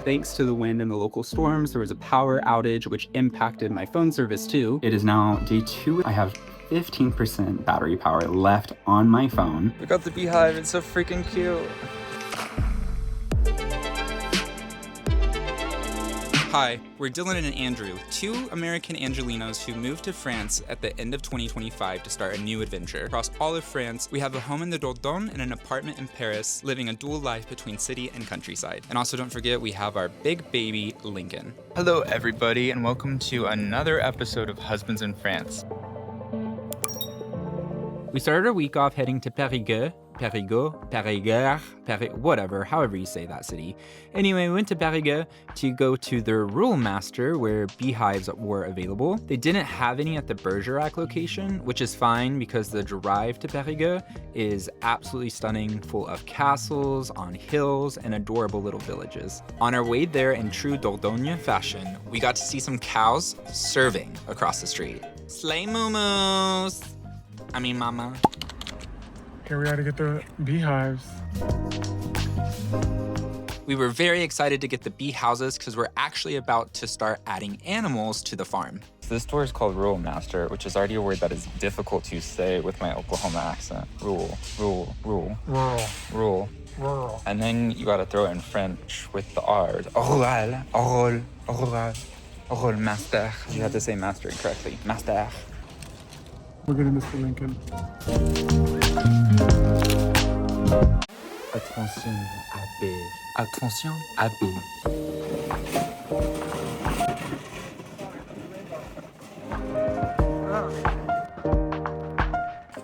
Thanks to the wind and the local storms, there was a power outage which impacted my phone service too. It is now day 2. I have 15% battery power left on my phone. We got the beehive, it's so freaking cute. Hi, we're Dylan and Andrew, two American Angelinos who moved to France at the end of 2025 to start a new adventure. Across all of France, we have a home in the Dordogne and an apartment in Paris, living a dual life between city and countryside. And also don't forget, we have our big baby, Lincoln. Hello everybody, and welcome to another episode of Husbands in France. We started our week off heading to Périgueux, whatever, however you say that city. Anyway, we went to Périgueux to go to their rural master where beehives were available. They didn't have any at the Bergerac location, which is fine because the drive to Périgueux is absolutely stunning, full of castles, on hills, and adorable little villages. On our way there in true Dordogne fashion, we got to see some cows serving across the street. Slay moo-moos! Mama. Here we are to get the beehives. We were very excited to get the bee houses because we're actually about to start adding animals to the farm. This store is called Rural Master, which is already a word that is difficult to say with my Oklahoma accent. Rural. And then you gotta throw it in French with the R's. Rural Master. You have to say master correctly. Master. We're getting this for Lincoln. Attention, abbé. Attention, abbé.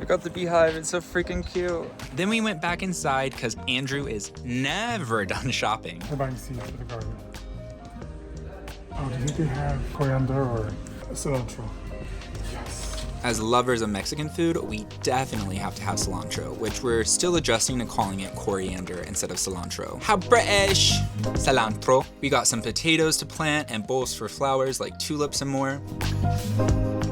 We got the beehive, it's so freaking cute. Then we went back inside because Andrew is never done shopping. We're buying seeds for the garden. Oh, do you think they have coriander or cilantro? As lovers of Mexican food, we definitely have to have cilantro, which we're still adjusting to calling it coriander instead of cilantro. How British! Cilantro. We got some potatoes to plant and bowls for flowers like tulips and more.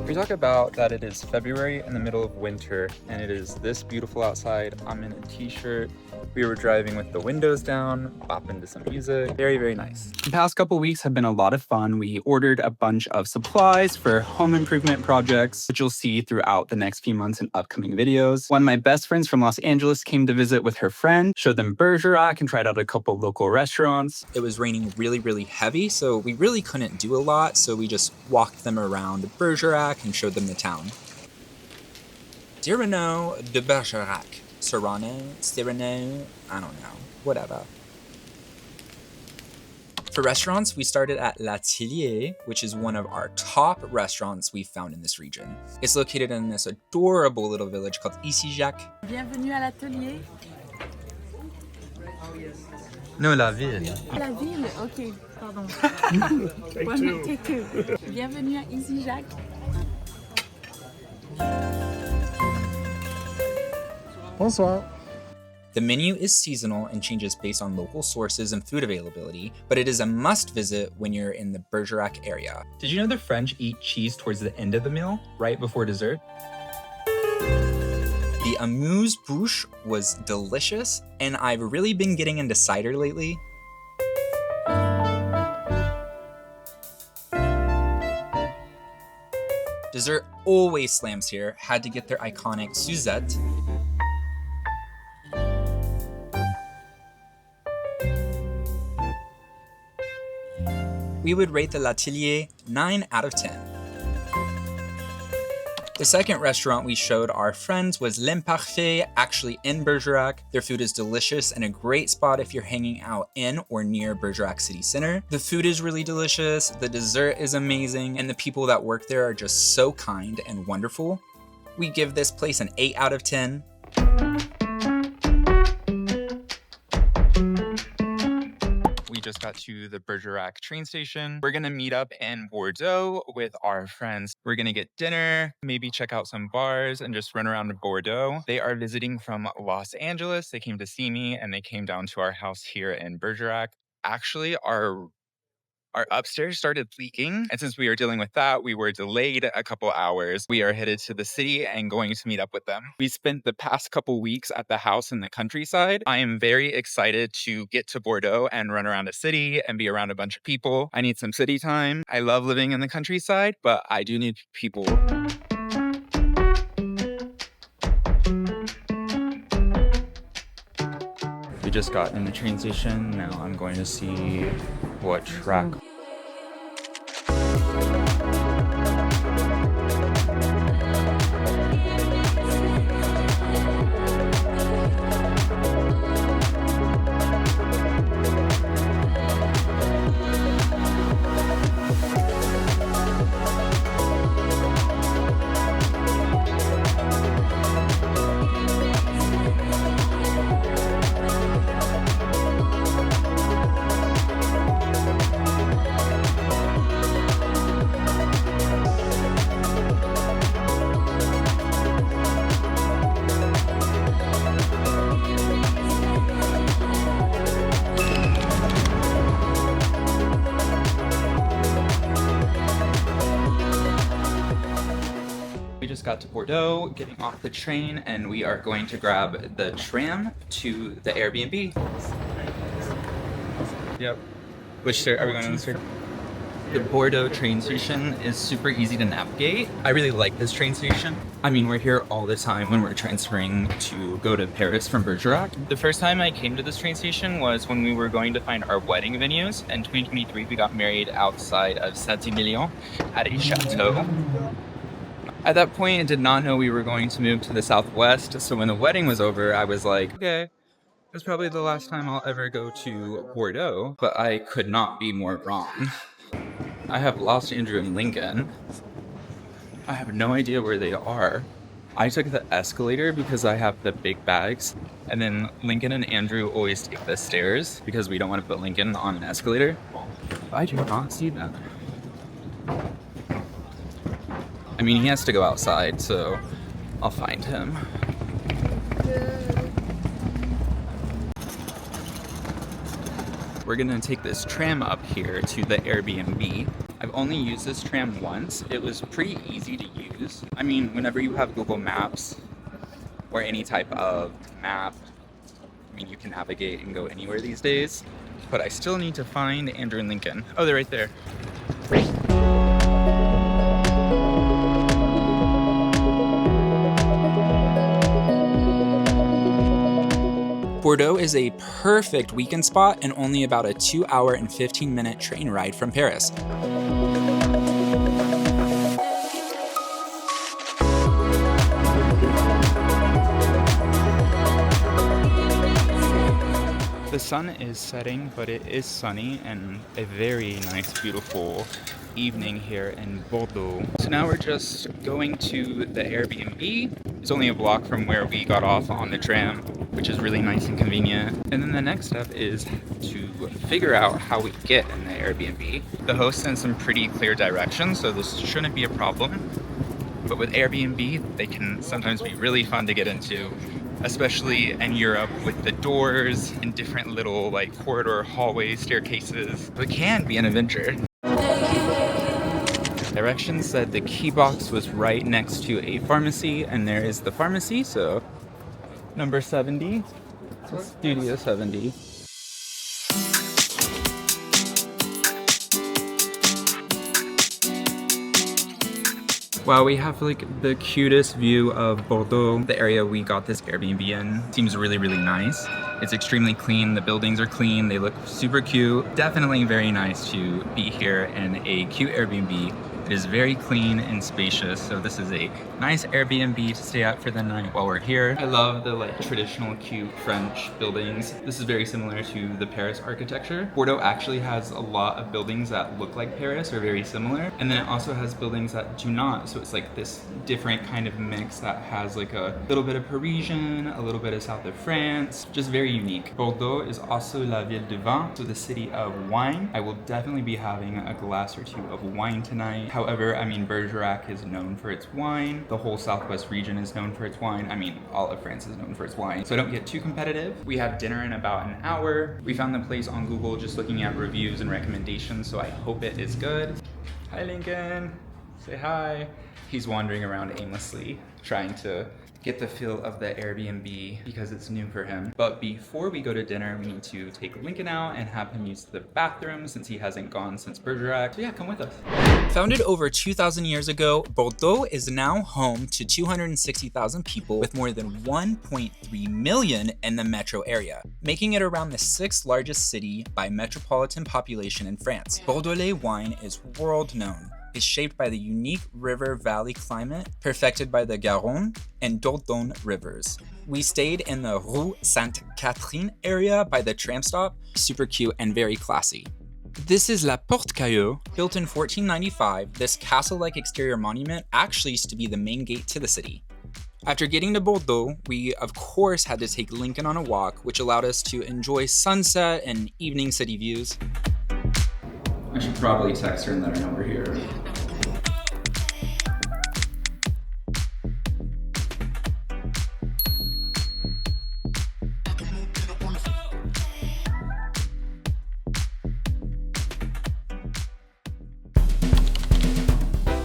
We talk about that it is February in the middle of winter and it is this beautiful outside. I'm in a t-shirt. We were driving with the windows down, bopping to some music. Very, very nice. The past couple weeks have been a lot of fun. We ordered a bunch of supplies for home improvement projects, which you'll see throughout the next few months in upcoming videos. One of my best friends from Los Angeles came to visit with her friend, showed them Bergerac, and tried out a couple local restaurants. It was raining really, really heavy, so we really couldn't do a lot, so we just walked them around Bergerac and showed them the town. Cyrano de Bergerac. Cyrano, I don't know, whatever. For restaurants, we started at L'Atelier, which is one of our top restaurants we've found in this region. It's located in this adorable little village called Jacques. Bienvenue à l'atelier. No, la ville. La ville, ok, pardon. Take two. Bienvenue à Jacques. Bonsoir. The menu is seasonal and changes based on local sources and food availability, but it is a must visit when you're in the Bergerac area. Did you know the French eat cheese towards the end of the meal, right before dessert? The amuse-bouche was delicious, and I've really been getting into cider lately. Dessert always slams here. Had to get their iconic Suzette. We would rate the L'Atelier 9 out of 10. The second restaurant we showed our friends was L'Imparfait, actually in Bergerac. Their food is delicious and a great spot if you're hanging out in or near Bergerac City Center. The food is really delicious, the dessert is amazing, and the people that work there are just so kind and wonderful. We give this place an 8 out of 10. We just got to the Bergerac train station. We're gonna meet up in Bordeaux with our friends. We're gonna get dinner, maybe check out some bars and just run around Bordeaux. They are visiting from Los Angeles. They came to see me and they came down to our house here in Bergerac. Actually, our Our upstairs started leaking, and since we were dealing with that, we were delayed a couple hours. We are headed to the city and going to meet up with them. We spent the past couple weeks at the house in the countryside. I am very excited to get to Bordeaux and run around the city and be around a bunch of people. I need some city time. I love living in the countryside, but I do need people. We just got in the train station. Now I'm going to see what track. We just got to Bordeaux, getting off the train, and we are going to grab the tram to the Airbnb. Yep. Which are we going on this trip? The Bordeaux train station is super easy to navigate. I really like this train station. I mean, we're here all the time when we're transferring to go to Paris from Bergerac. The first time I came to this train station was when we were going to find our wedding venues. In 2023, we got married outside of Saint-Emilion at a chateau. At that point, I did not know we were going to move to the southwest, so when the wedding was over, I was like, okay, that's probably the last time I'll ever go to Bordeaux, but I could not be more wrong. I have lost Andrew and Lincoln. I have no idea where they are. I took the escalator because I have the big bags, and then Lincoln and Andrew always take the stairs because we don't want to put Lincoln on an escalator. I do not see them. I mean, he has to go outside, so I'll find him. We're gonna take this tram up here to the Airbnb. I've only used this tram once. It was pretty easy to use. I mean, whenever you have Google Maps or any type of map, I mean, you can navigate and go anywhere these days. But I still need to find Andrew and Lincoln. Oh, they're right there. Bordeaux is a perfect weekend spot and only about a 2-hour and 15-minute train ride from Paris. The sun is setting, but it is sunny and a very nice, beautiful evening here in Bordeaux. So now we're just going to the Airbnb. It's only a block from where we got off on the tram, which is really nice and convenient. And then the next step is to figure out how we get in the Airbnb. The host sends some pretty clear directions, so this shouldn't be a problem. But with Airbnb, they can sometimes be really fun to get into, especially in Europe with the doors and different little like corridor hallways, staircases. It can be an adventure. Directions said the key box was right next to a pharmacy, and there is the pharmacy, so number 70, Studio 70. Wow, we have like the cutest view of Bordeaux. The area we got this Airbnb in seems really, really nice. It's extremely clean, the buildings are clean, they look super cute. Definitely very nice to be here in a cute Airbnb. It is very clean and spacious, so this is a nice Airbnb to stay at for the night while we're here. I love the like traditional cute French buildings. This is very similar to the Paris architecture. Bordeaux actually has a lot of buildings that look like Paris or very similar, and then it also has buildings that do not, so it's like this different kind of mix that has like a little bit of Parisian, a little bit of south of France, just very unique. Bordeaux is also la ville de vin, so the city of wine. I will definitely be having a glass or two of wine tonight. However, I mean, Bergerac is known for its wine. The whole southwest region is known for its wine. I mean, all of France is known for its wine. So don't get too competitive. We have dinner in about an hour. We found the place on Google just looking at reviews and recommendations, so I hope it is good. Hi, Lincoln. Say hi. He's wandering around aimlessly, trying to get the feel of the Airbnb because it's new for him. But before we go to dinner, we need to take Lincoln out and have him use the bathroom since he hasn't gone since Bergerac. So yeah, come with us. Founded over 2,000 years ago, Bordeaux is now home to 260,000 people with more than 1.3 million in the metro area, making it around the 6th largest city by metropolitan population in France. Bordelais wine is world known. Is shaped by the unique river-valley climate perfected by the Garonne and Dordogne rivers. We stayed in the Rue Sainte-Catherine area by the tram stop, super cute and very classy. This is La Porte Cailhau. Built in 1495, this castle-like exterior monument actually used to be the main gate to the city. After getting to Bordeaux, we of course had to take Lincoln on a walk, which allowed us to enjoy sunset and evening city views. I should probably text her and let her know we're here.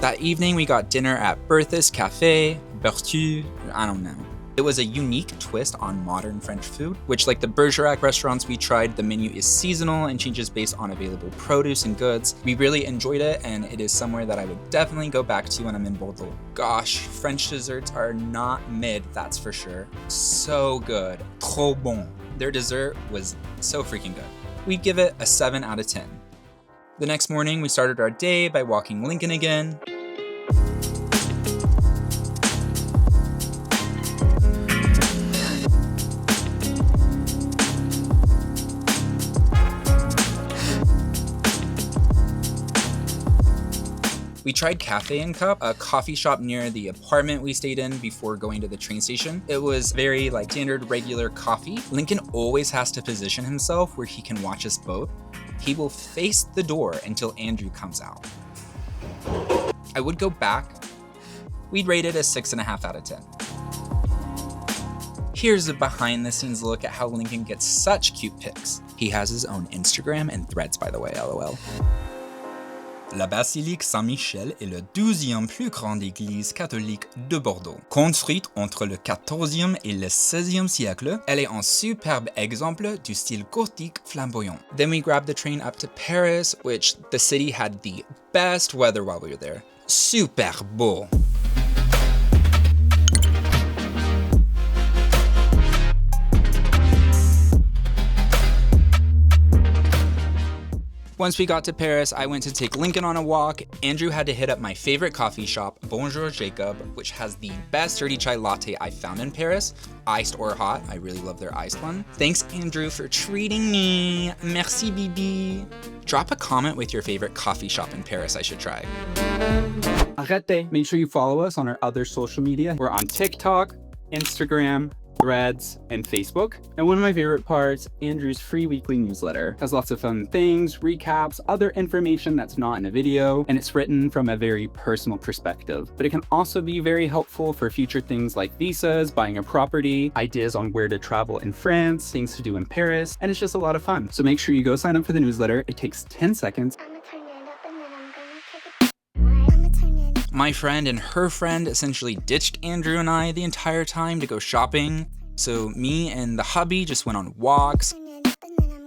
That evening, we got dinner at Bertha's Cafe, Berthu, I don't know. It was a unique twist on modern French food, which like the Bergerac restaurants we tried, the menu is seasonal and changes based on available produce and goods. We really enjoyed it, and it is somewhere that I would definitely go back to when I'm in Bordeaux. Gosh, French desserts are not mid, that's for sure. So good, trop bon. Their dessert was so freaking good. We'd give it a 7 out of 10. The next morning, we started our day by walking Lincoln again. We tried Cafe and Cup, a coffee shop near the apartment we stayed in before going to the train station. It was very like standard regular coffee. Lincoln always has to position himself where he can watch us both. He will face the door until Andrew comes out. I would go back. We'd rate it a 6.5 out of 10. Here's a behind the scenes look at how Lincoln gets such cute pics. He has his own Instagram and Threads, by the way, lol. La basilique Saint-Michel est la 12e plus grande église catholique de Bordeaux. Construite entre le 14e et le 16e siècle, elle est un superbe exemple du style gothique flamboyant. Then we grabbed the train up to Paris, which the city had the best weather while we were there. Super beau. Once we got to Paris, I went to take Lincoln on a walk. Andrew had to hit up my favorite coffee shop, Bonjour Jacob, which has the best dirty chai latte I found in Paris, iced or hot. I really love their iced one. Thanks, Andrew, for treating me. Merci, Bibi. Drop a comment with your favorite coffee shop in Paris I should try. Arrête. Make sure you follow us on our other social media. We're on TikTok, Instagram, Threads, and Facebook. And one of my favorite parts, Andrew's free weekly newsletter has lots of fun things, recaps, other information that's not in a video, and it's written from a very personal perspective. But it can also be very helpful for future things like visas, buying a property, ideas on where to travel in France, things to do in Paris, and it's just a lot of fun. So make sure you go sign up for the newsletter. It takes 10 seconds. My friend and her friend essentially ditched Andrew and I the entire time to go shopping. So me and the hubby just went on walks,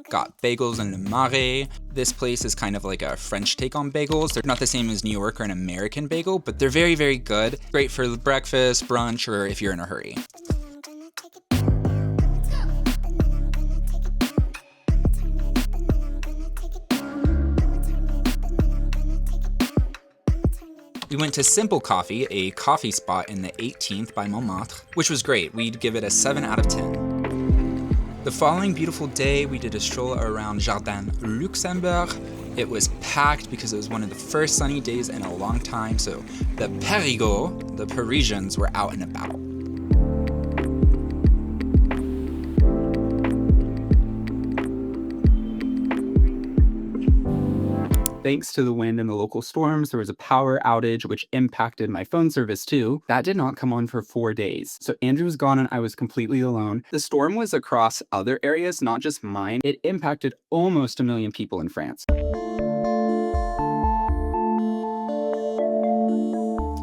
got bagels in Le Marais. This place is kind of like a French take on bagels. They're not the same as New York or an American bagel, but they're very, very good. Great for breakfast, brunch, or if you're in a hurry. We went to Simple Coffee, a coffee spot in the 18th by Montmartre, which was great. We'd give it a 7 out of 10. The following beautiful day, we did a stroll around Jardin Luxembourg. It was packed because it was one of the first sunny days in a long time, so the Parigots, the Parisians, were out and about. Thanks to the wind and the local storms, there was a power outage which impacted my phone service too. That did not come on for 4 days. So Andrew was gone and I was completely alone. The storm was across other areas, not just mine. It impacted almost 1 million people in France.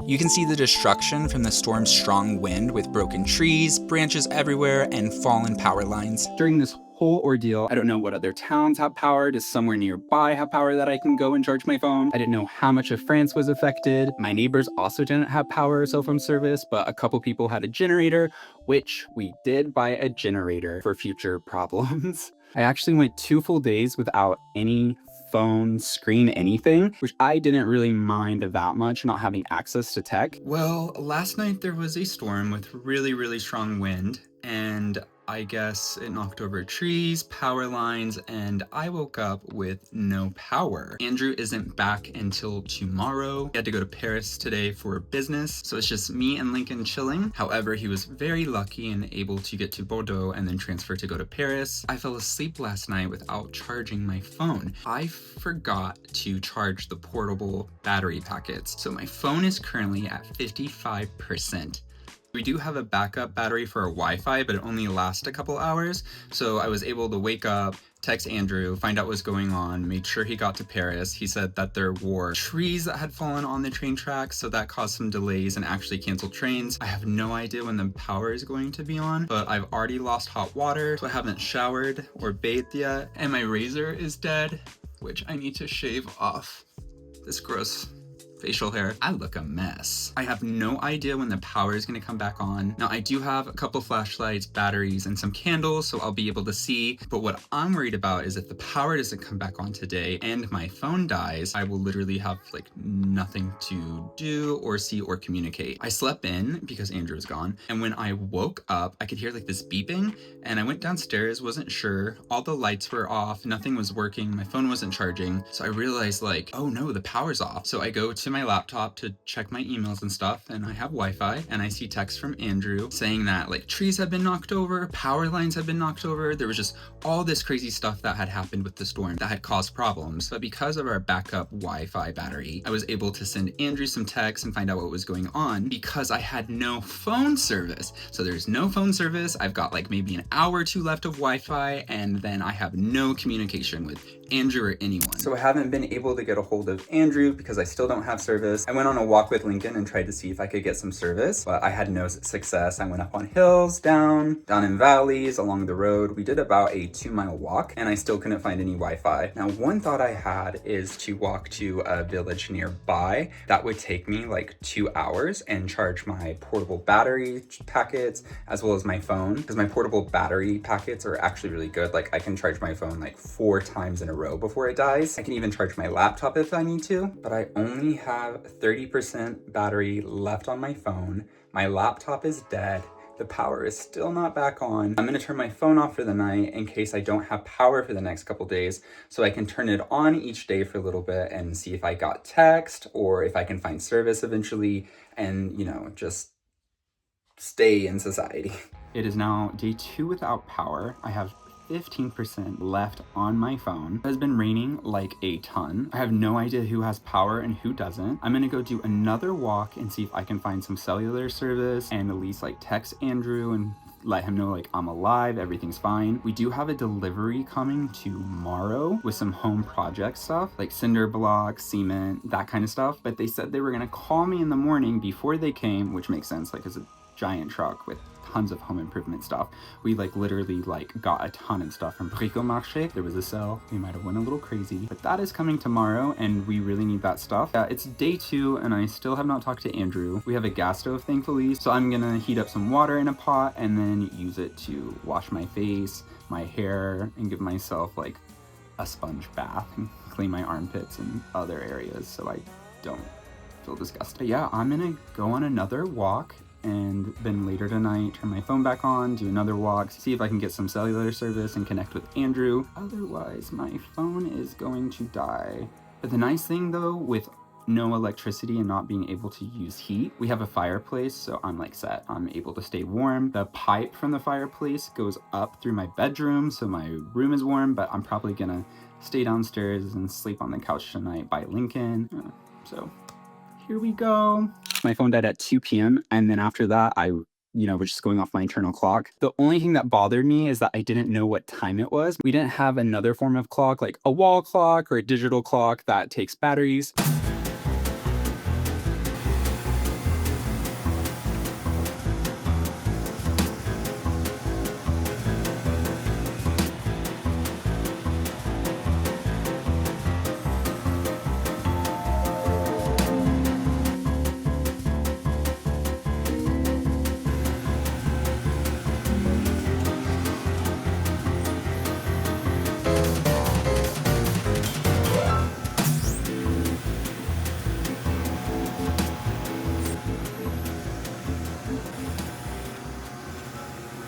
You can see the destruction from the storm's strong wind with broken trees, branches everywhere, and fallen power lines. During this whole ordeal, I don't know what other towns have power. Does somewhere nearby have power that I can go and charge my phone? I didn't know how much of France was affected. My neighbors also didn't have power or cell phone service, but a couple people had a generator, which we did buy a generator for future problems. I actually went 2 full days without any phone, screen, anything, which I didn't really mind that much, not having access to tech. Well, last night there was a storm with really strong wind, and I guess it knocked over trees, power lines, and I woke up with no power. Andrew isn't back until tomorrow. He had to go to Paris today for business, so it's just me and Lincoln chilling. However, he was very lucky and able to get to Bordeaux and then transfer to go to Paris. I fell asleep last night without charging my phone. I forgot to charge the portable battery packets, so my phone is currently at 55%. We do have a backup battery for our Wi-Fi, but it only lasts a couple hours. So I was able to wake up, text Andrew, find out what's going on, made sure he got to Paris. He said that there were trees that had fallen on the train tracks, so that caused some delays and actually canceled trains. I have no idea when the power is going to be on, but I've already lost hot water, so I haven't showered or bathed yet. And my razor is dead, which I need to shave off. This gross facial hair. I look a mess. I have no idea when the power is going to come back on. Now, I do have a couple flashlights, batteries, and some candles, so I'll be able to see. But what I'm worried about is if the power doesn't come back on today and my phone dies, I will literally have like nothing to do or see or communicate. I slept in because Andrew was gone, and when I woke up, I could hear like this beeping, and I went downstairs, wasn't sure. All the lights were off, nothing was working, my phone wasn't charging. So I realized like, oh no, the power's off. So I go to my laptop to check my emails and stuff, and I have Wi-Fi, and I see text from Andrew saying that like trees have been knocked over, power lines have been knocked over. There was just all this crazy stuff that had happened with the storm that had caused problems. But because of our backup Wi-Fi battery, I was able to send Andrew some texts and find out what was going on because I had no phone service. So there's no phone service. I've got like maybe an hour or two left of Wi-Fi, and then I have no communication with Andrew or anyone. So I haven't been able to get a hold of Andrew because I still don't have service. I went on a walk with Lincoln and tried to see if I could get some service, but I had no success. I went up on hills, down in valleys, along the road. We did about a 2-mile walk, and I still couldn't find any Wi-Fi. Now, one thought I had is to walk to a village nearby. That would take me like 2 hours and charge my portable battery packets as well as my phone, because my portable battery packets are actually really good. Like I can charge my phone like 4 times in a row before it dies. I can even charge my laptop if I need to, but I only have 30% battery left on my phone. My laptop is dead. The power is still not back on. I'm gonna turn my phone off for the night in case I don't have power for the next couple days, so I can turn it on each day for a little bit and see if I got text or if I can find service eventually, and you know, just stay in society. It is now day 2 without power. I have 15% left on my phone. It has been raining like a ton. I have no idea who has power and who doesn't. I'm gonna go do another walk and see if I can find some cellular service and at least like text Andrew and let him know like I'm alive, everything's fine. We do have a delivery coming tomorrow with some home project stuff like cinder blocks, cement, that kind of stuff. But they said they were gonna call me in the morning before they came, which makes sense, like it's a giant truck with tons of home improvement stuff. We like literally like got a ton of stuff from Bricomarché. There was a sale. We might have went a little crazy, but that is coming tomorrow and we really need that stuff. Yeah, it's day 2 and I still have not talked to Andrew. We have a gas stove, thankfully, so I'm gonna heat up some water in a pot and then use it to wash my face, my hair, and give myself like a sponge bath and clean my armpits and other areas so I don't feel disgusted. But yeah, I'm gonna go on another walk and then later tonight turn my phone back on, do another walk, see if I can get some cellular service and connect with Andrew. Otherwise, my phone is going to die. But the nice thing though, with no electricity and not being able to use heat. We have a fireplace, so I'm like set. I'm able to stay warm. The pipe from the fireplace goes up through my bedroom, so my room is warm, but I'm probably gonna stay downstairs and sleep on the couch tonight by Lincoln. So here we go. My phone died at 2 p.m. and then after that, I was just going off my internal clock. The only thing that bothered me is that I didn't know what time it was. We didn't have another form of clock, like a wall clock or a digital clock that takes batteries.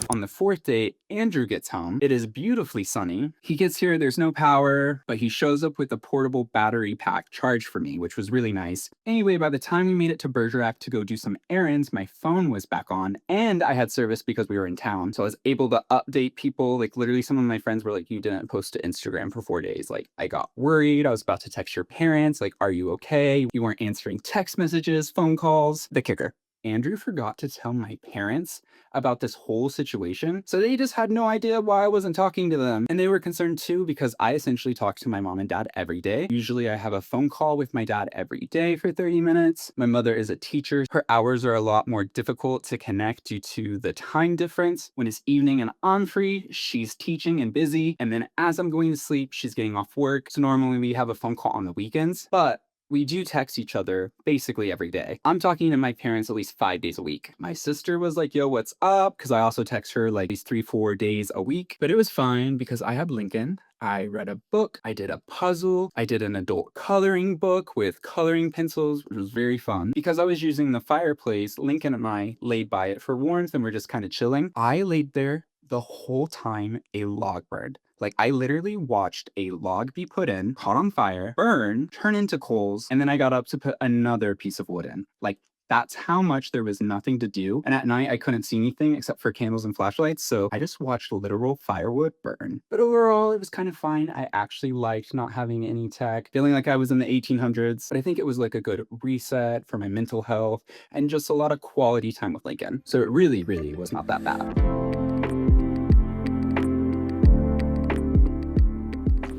On the fourth day, Andrew gets home. It is beautifully sunny. He gets here, there's no power, but he shows up with a portable battery pack charged for me, which was really nice. Anyway, by the time we made it to Bergerac to go do some errands, my phone was back on and I had service because we were in town. So I was able to update people. Like literally some of my friends were like, you didn't post to Instagram for 4 days. Like I got worried. I was about to text your parents. Like, are you okay? You weren't answering text messages, phone calls. The kicker. Andrew forgot to tell my parents about this whole situation. So they just had no idea why I wasn't talking to them. And they were concerned too because I essentially talk to my mom and dad every day. Usually I have a phone call with my dad every day for 30 minutes. My mother is a teacher. Her hours are a lot more difficult to connect due to the time difference. When it's evening and I'm free, she's teaching and busy. And then as I'm going to sleep, she's getting off work. So normally we have a phone call on the weekends, but we do text each other basically every day. I'm talking to my parents at least 5 days a week. My sister was like, yo, what's up? Because I also text her like these 3-4 days a week. But it was fine because I had Lincoln. I read a book, I did a puzzle, I did an adult coloring book with coloring pencils, which was very fun. Because I was using the fireplace, Lincoln and I laid by it for warmth and we're just kind of chilling. I laid there the whole time a log burned. Like I literally watched a log be put in, caught on fire, burn, turn into coals, and then I got up to put another piece of wood in. Like that's how much there was nothing to do. And at night I couldn't see anything except for candles and flashlights. So I just watched literal firewood burn. But overall, it was kind of fine. I actually liked not having any tech, feeling like I was in the 1800s. But I think it was like a good reset for my mental health and just a lot of quality time with Lincoln. So it really, really was not that bad.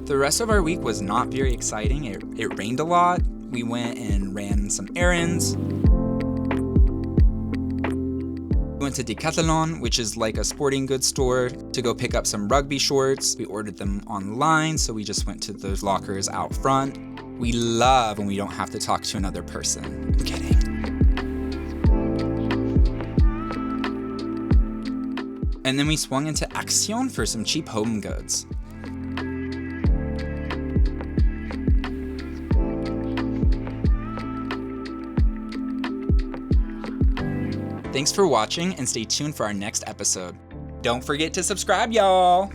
The rest of our week was not very exciting. It rained a lot. We went and ran some errands. We went to Decathlon, which is like a sporting goods store, to go pick up some rugby shorts. We ordered them online, so we just went to those lockers out front. We love when we don't have to talk to another person. I'm kidding. And then we swung into Action for some cheap home goods. Thanks for watching and stay tuned for our next episode. Don't forget to subscribe, y'all!